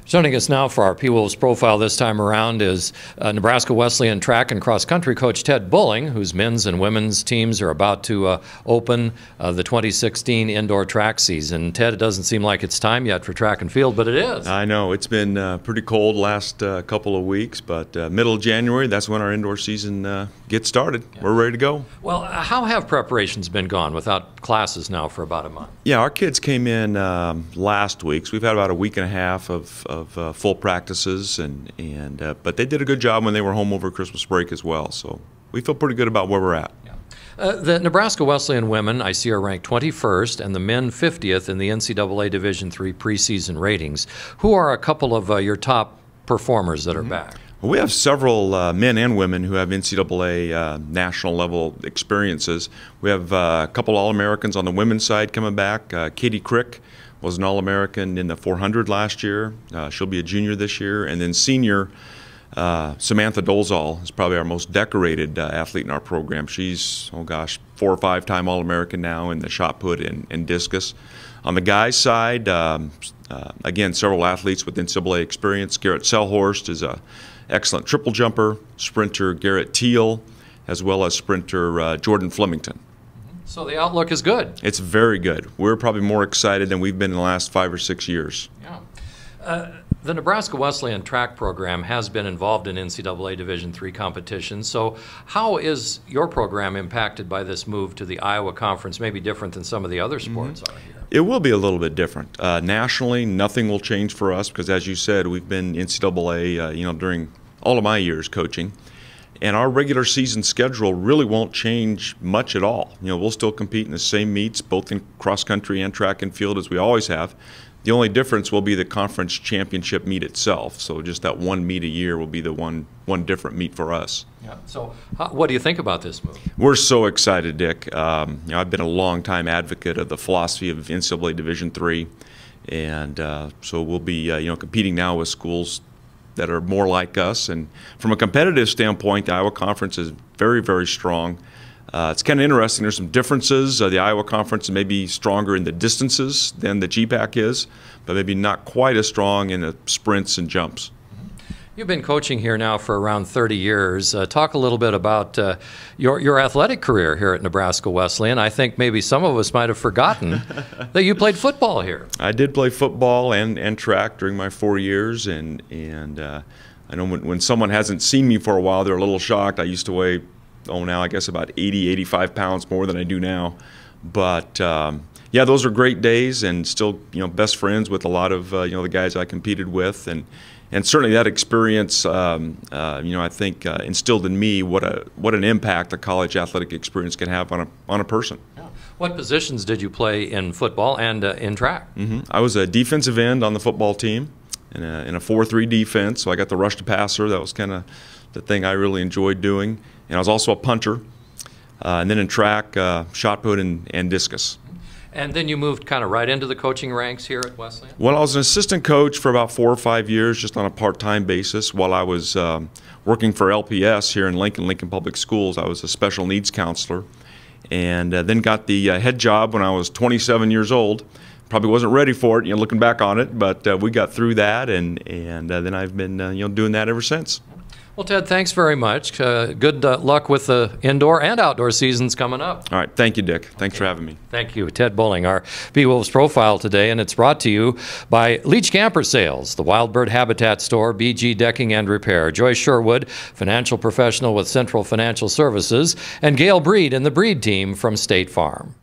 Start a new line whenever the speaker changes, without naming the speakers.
Joining us now for our P-Wolves profile this time around is Nebraska Wesleyan track and cross country coach Ted Bulling, whose men's and women's teams are about to open the 2016 indoor track season. Ted, it doesn't seem like it's time yet for track and field, but it is.
I know. It's been pretty cold last couple of weeks, but middle of January, that's when our indoor season gets started. Yeah. We're ready to go.
Well, how have preparations been gone without classes now for about a month?
Yeah, our kids came in last week, so we've had about a week and a half of full practices, but they did a good job when they were home over Christmas break as well. So we feel pretty good about where we're at.
Yeah. The Nebraska Wesleyan women, I see, are ranked 21st, and the men 50th in the NCAA Division III preseason ratings. Who are a couple of your top performers that are back?
Well, we have several men and women who have NCAA national level experiences. We have a couple All-Americans on the women's side coming back. Katie Crick was an All-American in the 400 last year. She'll be a junior this year. And then senior Samantha Dolezal is probably our most decorated athlete in our program. She's, 4 or 5-time All-American now in the shot put and discus. On the guys' side, again, several athletes with NCAA experience. Garrett Selhorst is an excellent triple jumper. Sprinter Garrett Teal, as well as sprinter Jordan Flemington.
So the outlook is good.
It's very good. We're probably more excited than we've been in the last 5 or 6 years.
Yeah. The Nebraska Wesleyan track program has been involved in NCAA Division III competitions. So how is your program impacted by this move to the Iowa Conference, maybe different than some of the other sports are here?
It will be a little bit different. Nationally, nothing will change for us because, as you said, we've been NCAA during all of my years coaching. And our regular season schedule really won't change much at all. We'll still compete in the same meets, both in cross country and track and field, as we always have. The only difference will be the conference championship meet itself. So just that one meet a year will be the one different meet for us.
Yeah. So what do you think about this move?
We're so excited, Dick. I've been a long-time advocate of the philosophy of NCAA Division III, and so we'll be competing now with schools that are more like us. And from a competitive standpoint, the Iowa Conference is very, very strong. It's kind of interesting. There's some differences. The Iowa Conference may be stronger in the distances than the GPAC is, but maybe not quite as strong in the sprints and jumps.
You've been coaching here now for around 30 years. Talk a little bit about your athletic career here at Nebraska Wesleyan. I think maybe some of us might have forgotten that you played football here.
I did play football and track during my 4 years, and I know when someone hasn't seen me for a while, they're a little shocked. I used to weigh, now I guess about 80, 85 pounds more than I do now. But yeah, those are great days, and still best friends with a lot of the guys I competed with, and certainly that experience, I think instilled in me what an impact a college athletic experience can have on a person.
Yeah. What positions did you play in football and in track?
I was a defensive end on the football team in a 4-3 defense, so I got the rush to passer. That was kind of the thing I really enjoyed doing. And I was also a punter, and then in track, shot put and discus.
And then you moved kind of right into the coaching ranks here at Wesleyan?
Well, I was an assistant coach for about 4 or 5 years, just on a part-time basis. While I was working for LPS here in Lincoln Public Schools, I was a special needs counselor, and then got the head job when I was 27 years old. Probably wasn't ready for it, looking back on it, but we got through that, and then I've been doing that ever since.
Well, Ted, thanks very much. Good luck with the indoor and outdoor seasons coming up.
All right. Thank you, Dick. Thanks for having me.
Thank you. Ted Bulling, our P-Wolves profile today, and it's brought to you by Leach Camper Sales, the Wild Bird Habitat Store, BG Decking and Repair, Joyce Sherwood, financial professional with Central Financial Services, and Gail Breed and the Breed team from State Farm.